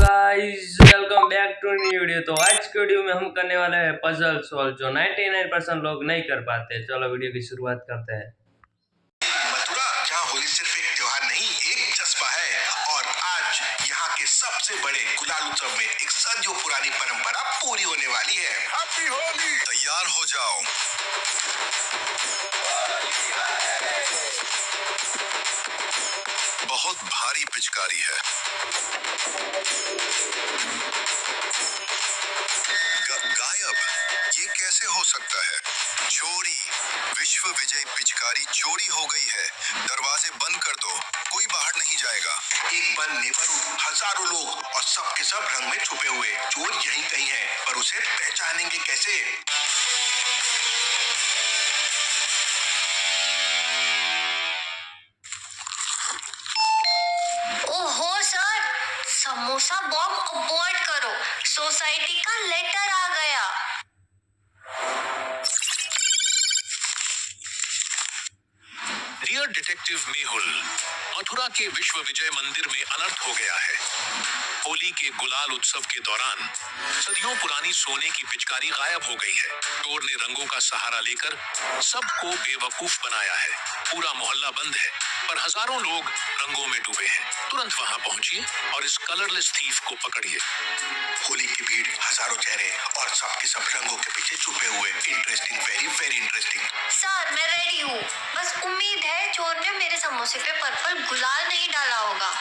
Guys, welcome back to new video. तो आज की वीडियो में हम करने वाले हैं पजल सॉल्व, जो 99% लोग नहीं कर पाते। चलो वीडियो की शुरुआत करते हैं। मथुरा, जहाँ होली सिर्फ एक त्योहार नहीं एक जज्बा है, और आज यहाँ के सबसे बड़े गुलाल उत्सव में एक सदियों पुरानी परंपरा पूरी होने वाली है। हैप्पी होली! तैयार हो जाओ। बहुत भारी पिचकारी है। गायब, ये कैसे हो सकता है? चोरी, विश्व विजय पिचकारी चोरी हो गई है। दरवाजे बंद कर दो, कोई बाहर नहीं जाएगा। एक बंद नेबरहुड, हजारों लोग और सब के सब रंग में छुपे हुए। चोर यहीं कहीं है, पर उसे पहचानेंगे कैसे? ओहो सर, समोसा बॉम्ब अबॉर्ट करो, सोसाइटी का लेटर आ गया। डियर डिटेक्टिव मेहुल, मथुरा के विश्व विजय मंदिर में अनर्थ हो गया है। होली के गुलाल उत्सव के दौरान सदियों पुरानी सोने की पिचकारी गायब हो गई है। चोर ने रंगों का सहारा लेकर सबको बेवकूफ बनाया है। पूरा मोहल्ला बंद है, पर हजारों लोग रंगों में डूबे हैं। तुरंत वहां पहुंचिए और इस कलरलेस थीफ को पकड़िए। होली की भीड़, हजारों चेहरे और सबके सब रंगों के पीछे छुपे हुए। Interesting, very very interesting. Sir मैं रेडी हूँ, बस उम्मीद है चोर ने मेरे समोसे पे पर्पल गुलाल नहीं डाला होगा।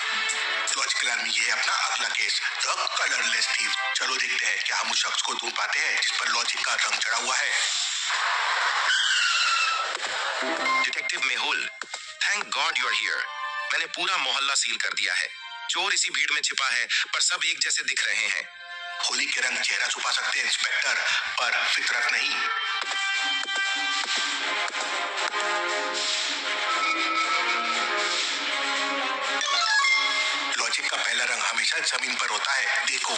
लॉजिकल आर्मी, ये है अपना अगला केस, द कलरलेस थीफ। चलो देखते हैं क्या हम उस शख्स को ढूंढ पाते हैं जिस पर लॉजिक का रंग चढ़ा हुआ है। Detective Mehul, thank God you are here. मैंने पूरा मोहल्ला सील कर दिया है। चोर इसी भीड़ में छिपा है, पर सब एक जैसे दिख रहे हैं। होली के रंग चेहरा छुपा सकते हैं इंस्पेक्टर, पर फितरत नहीं। लॉजिक का पहला रंग हमेशा जमीन पर होता है। देखो,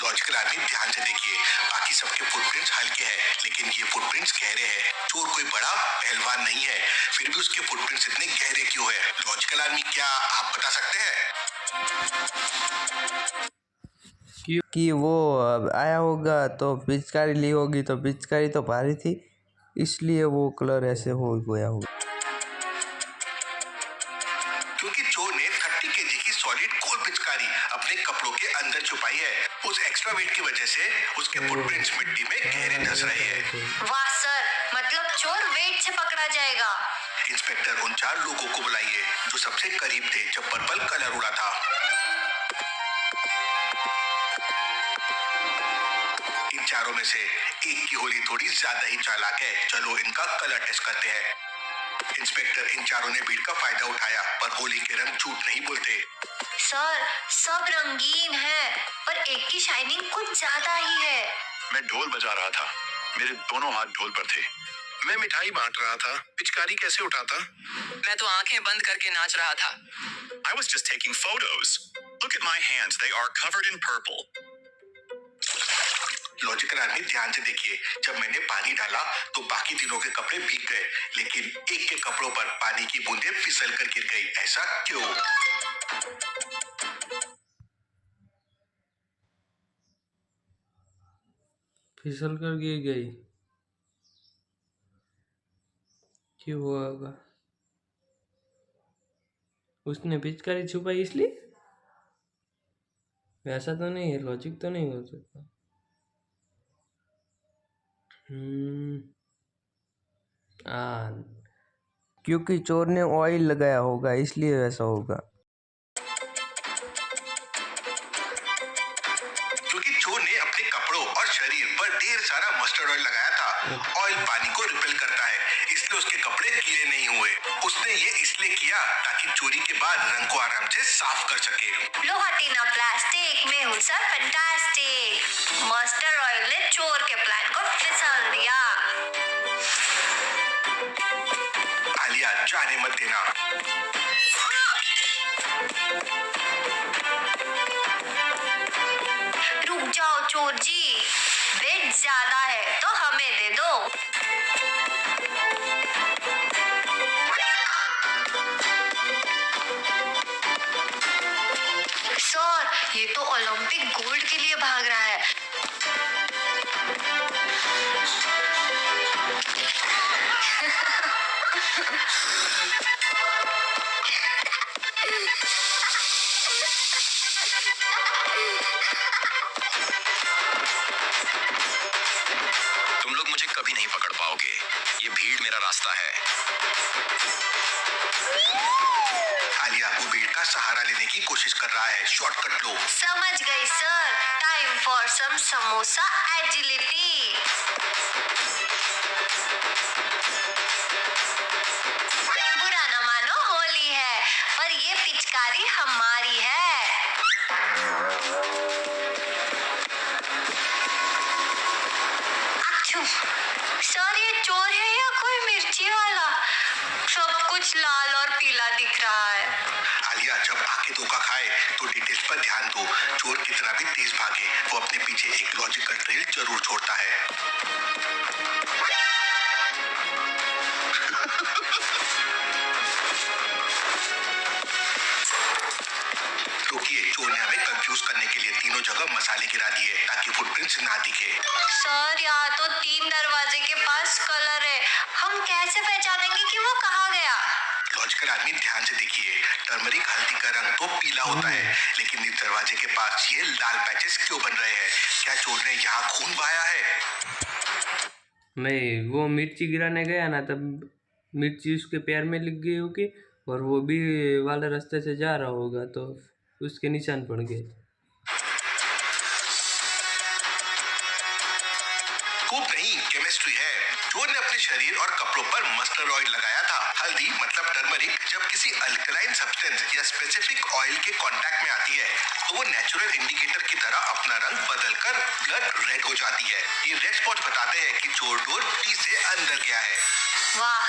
लॉजिकल आदमी ध्यान से देखिए, बाकी सबके फुटप्रिंट्स हल्के हैं, लेकिन ये फुटप्रिंट्स गहरे हैं। चोर कोई बड़ा पहलवान नहीं है, फिर भी उसके फुटप्रिंट्स इतने गहरे क्यों है? लॉजिकल आदमी, क्या आप बता सकते हैं? कि वो आया होगा तो पिचकारी ली होगी, तो पिचकारी तो भारी थी, इसलिए वो कलर ऐसे हो गया होगा। क्योंकि चोर ने 30 केजी की सॉलिड गोल पिचकारी अपने कपड़ों के अंदर छुपाई है। उस एक्स्ट्रा वेट की वजह से उसके फुटप्रिंट्स मिट्टी में गहरे धंस रहे हैं। वाह सर, मतलब चोर वेट से पकड़ा जाएगा। इंस्पेक्टर, उन 4 लोगों को बुलाइए जो सबसे करीब थे जब पर्पल कलर उड़ा था। इन चारों में से एक की होली थोड़ी ज्यादा ही चालाक है। चलो इनका कलर टेस्ट करते हैं। इंस्पेक्टर, इन चारों ने भीड़ का फायदा उठाया, पर होली के रंग झूठ नहीं बोलते। सर सब रंगीन है, पर एक की शाइनिंग कुछ ज्यादा ही है। मैं ढोल बजा रहा था, मेरे दोनों हाथ ढोल पर थे। मैं मिठाई बांट रहा था, पिचकारी कैसे उठाता? मैं तो आंखें बंद करके नाच रहा था। I was just taking photos. Look at my hands, they are covered in purple. Logical आदमी, ध्यान से देखिए, जब मैंने पानी डाला तो बाकी तीनों के कपड़े भीग गए, लेकिन एक के कपड़ों पर पानी की बूंदें फिसल कर गिर गई। ऐसा क्यों? फिसल कर गिर गई, क्यों होगा? उसने पिचकारी छुपाई इसलिए? वैसा तो नहीं है, लॉजिक तो नहीं हो सकता। क्योंकि चोर ने ऑयल लगाया होगा, इसलिए वैसा होगा। क्योंकि चोर ने अपने कपड़ों और शरीर पर ढेर सारा मस्टर्ड ऑयल लगाया था। ऑयल पानी को रिपेल करता है, इसलिए उसके कपड़े गीले नहीं हुए। उसने ये इसलिए किया ताकि चोरी के बाद रंग को आराम से साफ कर सके। लो हटीना प्लास्टिक में हूँ सर, फैंटास्टिक। मस्टर्ड ऑयल ने चोर के प्लान को फिसल दिया। आलिया, जाने मत देना। रुक जाओ चोर जी, वेट ज्यादा है तो हमें दे दो। सर ये तो ओलंपिक गोल्ड के लिए भाग रहा है। तुम लोग मुझे कभी नहीं पकड़ पाओगे। ये भीड़ मेरा रास्ता है। आलिया वो भीड़ का सहारा लेने की कोशिश कर रहा है। शॉर्टकट लो। समझ गई sir. Time for some samosa agility. बुरा ना मानो, होली है, पर ये पिचकारी हमारी है। सर ये चोर है या कोई मिर्ची वाला? सब कुछ लाल और पीला दिख रहा है। आलिया जब आंखें धोखा खाए तो डिटेल्स पर ध्यान दो। चोर कितना भी तेज भागे, वो अपने पीछे एक लॉजिकल ट्रेल जरूर छोड़ता है। रुकिए, चोर ने हमें कंफ्यूज करने के लिए तीनों जगह मसाले गिरा दिए ताकि फुटप्रिंट्स ना दिखे। सर यहाँ तो 3 दरवाजे के पास कलर है, हम कैसे पहचानेंगे कि वो कहाँ गया? लॉजिकल आदमी ध्यान से देखिए। टर्मरिक हल्दी का रंग तो पीला होता है, लेकिन इस दरवाजे के पास ये लाल पैचेस क्यों बन रहे हैं? क्या चोर ने यहाँ खून बहाया है? नहीं, वो मिर्ची गिराने गया ना, तब मिर्ची उसके पैर में लग गई होगी और वो भी वाले रास्ते से जा रहा होगा तो उसके निशान पड़ गए। खूब नहीं, केमिस्ट्री है। चोर ने अपने शरीर और कपड़ों पर मस्टर्ड ऑयल लगाया था। हल्दी मतलब टर्मरिक जब किसी अल्कलाइन सब्सटेंस या स्पेसिफिक ऑयल के कांटेक्ट में आती है तो वो नेचुरल इंडिकेटर की तरह अपना रंग बदलकर ब्लड रेड हो जाती है। ये रेड स्पॉट बताते हैं कि चोर डोर टी से अंदर गया है। वाह,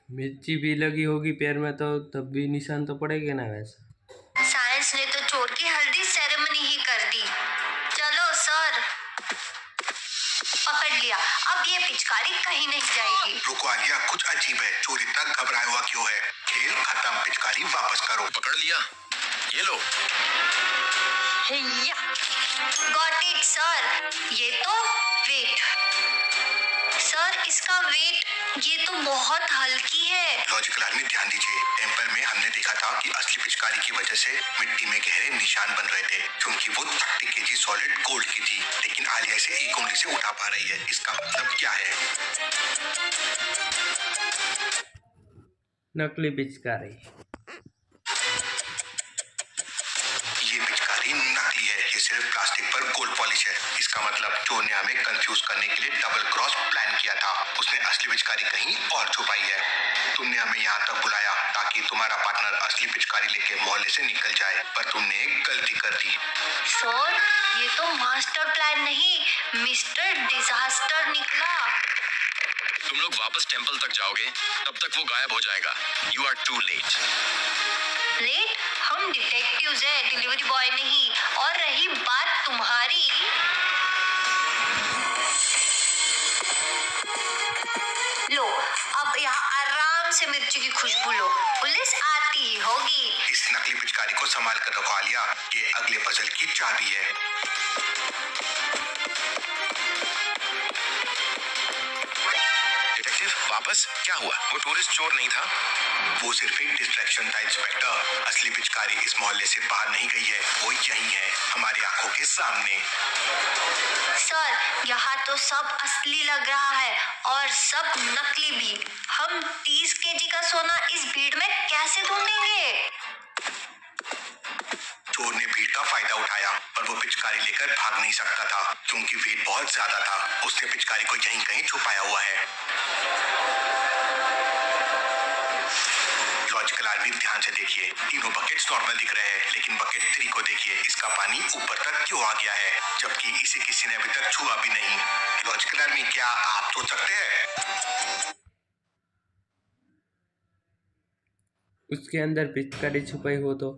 मिर्ची भी लगी होगी पैर में तो तब भी निशान तो पड़ेगा ना। वैसा साइंस ने तो चोर की हल्दी सेरेमनी ही कर दी। चलो सर, पकड़ लिया। अब ये पिचकारी कहीं नहीं जाएगी। रुको आलिया, कुछ अजीब है। चोर इतना घबराया हुआ क्यों है? खेल खत्म, पिचकारी वापस करो। पकड़ लिया, ये लो। Got it sir. ये तो वेट सर, इसका वेट ये तो बहुत हल्की है। लॉजिकल आदमी ध्यान दीजिए। टेम्पल में हमने देखा था कि असली पिचकारी की वजह से मिट्टी में गहरे निशान बन रहे थे क्योंकि वो 30 kg सॉलिड गोल्ड की थी, लेकिन आलिया इसे एक उंगली से उठा पा रही है। इसका मतलब क्या है? नकली पिचकारी। ये पिचकारी नकली है। ये सिर्फ प्लास्टिक पर गोल्ड पॉलिश है। इसका मतलब चोर ने हमें कंफ्यूज करने के लिए डबल क्रॉस प्लान किया था। उसने असली पिचकारी कहीं और छुपाई है। तुमने हमें यहाँ तक बुलाया ताकि तुम्हारा पार्टनर असली पिचकारी लेके मोहल्ले से निकल जाए, पर तुमने एक गलती कर दी। सर ये तो मास्टर प्लान नहीं, मिस्टर डिजास्टर निकला। तुम लोग वापस टेम्पल तक जाओगे, तब तक वो गायब हो जाएगा। You are too late. Late? हम डिटेक्टिव्स हैं, डिलीवरी बॉय नहीं। और रही बात तुम्हारी, लो अब यहाँ आराम से मिर्ची की खुशबू लो। पुलिस आती ही होगी। इस नकली पिचकारी को संभाल कर रखो आलिया, ये अगले पजल की चाबी है। डिटेक्टिव वापस? क्या हुआ? वो टूरिस्ट चोर नहीं था? वो सिर्फ एक डिस्ट्रैक्शन था इंस्पेक्टर। असली पिचकारी इस मोहल्ले से बाहर नहीं गई है, वो यहीं है, हमारी आंखों के सामने। सर यहाँ तो सब असली लग रहा है और सब नकली भी। हम 30 kg का सोना इस भीड़ में कैसे ढूंढेंगे? चोर ने भीड़ का फायदा उठाया, पर वो पिचकारी लेकर भाग नहीं सकता था क्योंकि वेट बहुत ज्यादा था। उसने पिचकारी को यहीं कहीं छुपाया हुआ है। लॉजिकल आदमी ध्यान से देखिए। तीनों बकेट्स नॉर्मल दिख रहे हैं, लेकिन बकेट 3 को देखिए। इसका पानी ऊपर तक क्यों आ गया है, जबकि इसे किसी ने अभी तक छुआ भी नहीं? लॉजिकल आदमी, क्या आप सोच सकते हैं? उसके अंदर पिचकारी छुपाई हो तो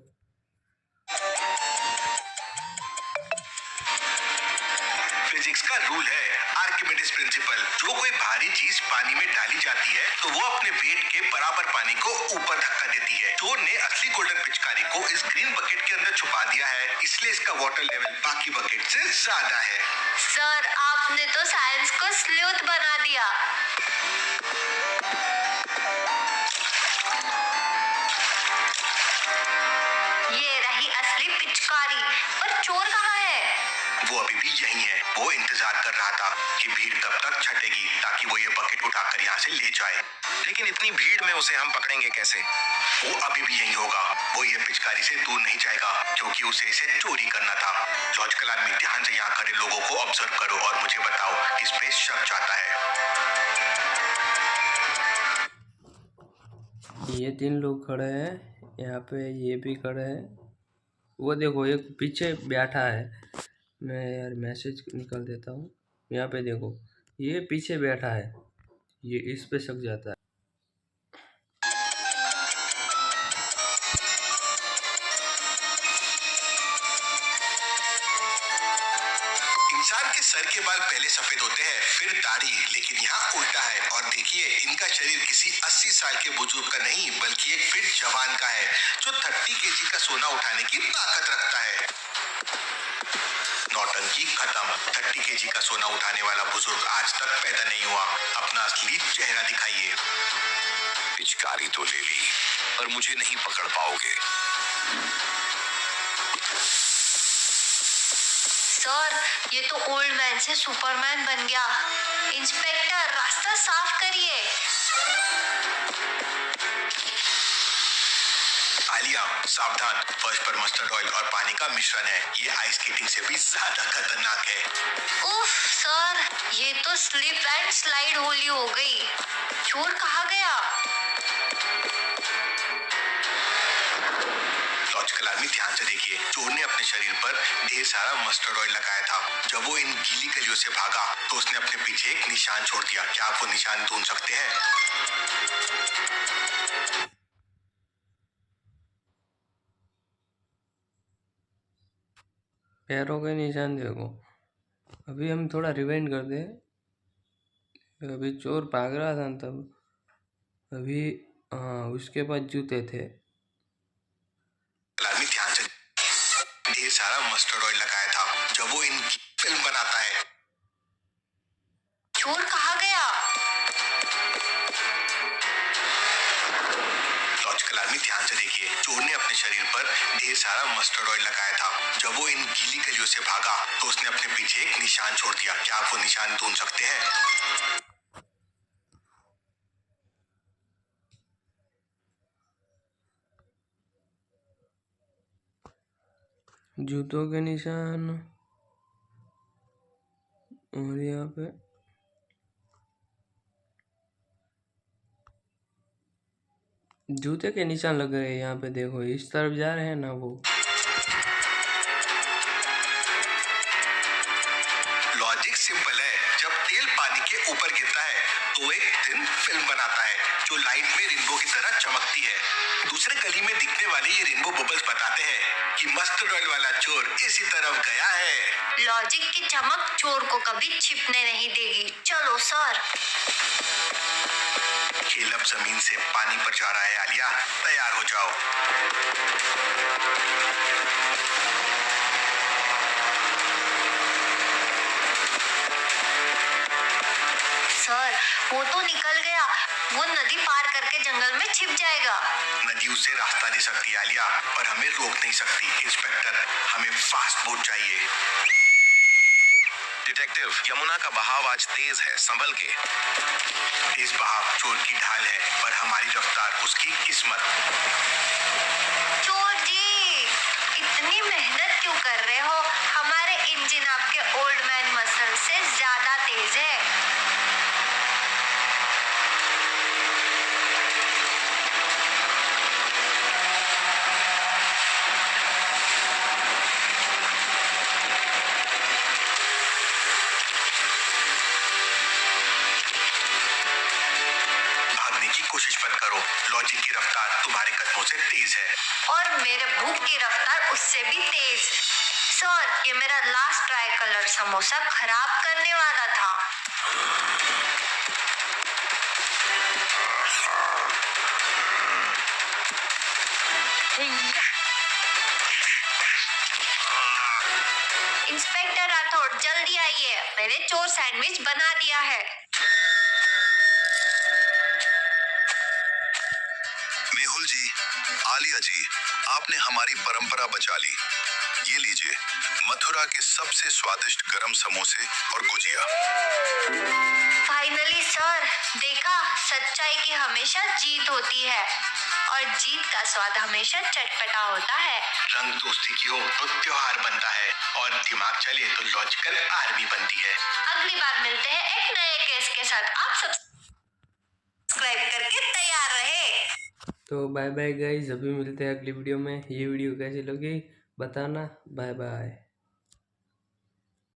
फिजिक्स इसका रूल है आर्किमिडीज प्रिंसिपल। जो कोई भारी चीज पानी में डाली जाती है तो वो अपने वेट के बराबर पानी को ऊपर धक्का देती है। चोर ने असली गोल्डन पिचकारी को इस ग्रीन बकेट के अंदर छुपा दिया है, इसलिए इसका वाटर लेवल बाकी बकेट से ज्यादा है। सर आपने तो साइंस को स्लूथ बना दिया। ये रही असली पिचकारी। पर चोर कहाँ है? वो अभी भी यही है। वो इंतजार कर रहा था कि भीड़ कब तक छटेगी ताकि वो ये बकेट उठाकर यहाँ से ले जाए। लेकिन इतनी भीड़ में उसे हम पकड़ेंगे कैसे? वो अभी भी यही होगा। वो ये पिचकारी से दूर नहीं जाएगा क्योंकि उसे इसे चोरी करना था। लॉजिकल आदमी, ध्यान से यहाँ खड़े लोगों को ऑब्जर्व करो और मुझे बताओ किस पे शक जाता है। ये 3 लोग खड़े हैं, यहाँ पे ये भी खड़े हैं। वो देखो एक पीछे बैठा है। मैं यार मैसेज निकाल देता हूँ। यहाँ पे देखो ये पीछे बैठा है, ये इस पे शक जाता है। इंसान के सर के बाल पहले सफेद होते हैं, फिर दाढ़ी, लेकिन यहाँ उल्टा है। और देखिए इनका शरीर किसी 80 साल के बुजुर्ग का नहीं बल्कि एक फिट जवान का है जो 30 केजी का सोना उठाने की ताकत रखता है। नौटंकी खत्म। 30 केजी का सोना उठाने वाला बुजुर्ग आज तक पैदा नहीं हुआ। अपना असली चेहरा दिखाइए। पिचकारी तो ले ली पर मुझे नहीं पकड़ पाओगे। सर ये तो ओल्ड मैन से सुपरमैन बन गया। इंस्पेक्टर रास्ता साफ करिए। आलिया सावधान, फर्श पर मस्टर्ड ऑयल और पानी का मिश्रण है। ये आइस स्केटिंग से भी ज्यादा खतरनाक है। उफ सर, ये तो स्लिप एंड स्लाइड होली हो गई। चोर कहाँ गया? लॉजिकल आदमी, ध्यान से देखिए। चोर ने अपने शरीर पर ढेर सारा मस्टर्ड ऑयल लगाया था। जब वो इन गीली गलियों से भागा तो उसने अपने पीछे एक निशान छोड़ दिया। क्या आप वो निशान ढूंढ सकते हैं? पैरों के निशान देखो। अभी हम थोड़ा रिवाइंड कर दे। अभी चोर भाग रहा था न तब, अभी हाँ उसके पास जूते थे। आदमी ध्यान से, ढेर सारा मस्टर्ड ऑयल लगाया था। जब वो इन फिल्म बनाता है। चोर कहाँ गया? लॉजिकल आदमी, ध्यान से देखिए। चोर ने अपने शरीर पर ढेर सारा मस्टर्ड ऑयल लगाया था। जब वो इन गीली गलियों से भागा तो उसने अपने पीछे एक निशान छोड़ दिया। क्या आप वो निशान ढूंढ सकते हैं? जूतों के निशान, और यहाँ पे जूते के निशान लग रहे हैं। यहाँ पे देखो इस तरफ जा रहे हैं ना वो। लॉजिक सिंपल है। जब तेल पानी के ऊपर गिरता है तो एक थिन फिल्म बनाता है जो लाइट में रेनबो की तरह चमकती है। दूसरे गली में दिखने वाले ये रेनबो बबल्स बताते हैं कि मस्टर्ड ऑयल वाला चोर इसी तरफ गया है। लॉजिक की चमक चोर को कभी छिपने नहीं देगी। चलो सर। खेल अब जमीन से पानी पर जा रहा है। आलिया तैयार हो जाओ। सर वो तो निकल गया। वो नदी पार करके जंगल में छिप जाएगा। नदी उसे रास्ता दे सकती है आलिया, पर हमें रोक नहीं सकती। इंस्पेक्टर, हमें फास्ट बोट चाहिए। डिटेक्टिव, यमुना का बहाव आज तेज है, संभल के। तेज बहाव चोर की ढाल है, पर हमारी रफ्तार उसकी किस्मत। चोर जी इतनी मेहनत क्यों कर रहे हो? हमारे इंजन आपके ओल्ड मैन मसल से ज्यादा तेज है। भागने की कोशिश मत करो। लॉजिक की रफ्तार तुम्हारे कदमों से तेज है। और मेरे भूख की रफ्तार उससे भी तेज। सर ये मेरा लास्ट ट्राई कलर समोसा खराब करने वाला था। इंस्पेक्टर राठौड़ जल्दी आइए, मैंने चोर सैंडविच बना दिया है। मेहुल जी, आलिया जी, आपने हमारी परंपरा बचा ली। ये लीजिए मथुरा के सबसे स्वादिष्ट गरम समोसे और गुजिया। फाइनली सर, देखा सच्चाई की हमेशा जीत होती है और जीत का स्वाद हमेशा चटपटा होता है। रंग दोस्ती की हो तो त्योहार बनता है और दिमाग चले तो लॉजिकल आर्मी बनती है। अगली बार मिलते हैं एक नए केस के साथ। आप सब्सक्राइब करके तैयार रहे। तो बाय बाय गाइस, अभी मिलते हैं अगली वीडियो में। ये वीडियो कैसी लगी बताना। Bye bye.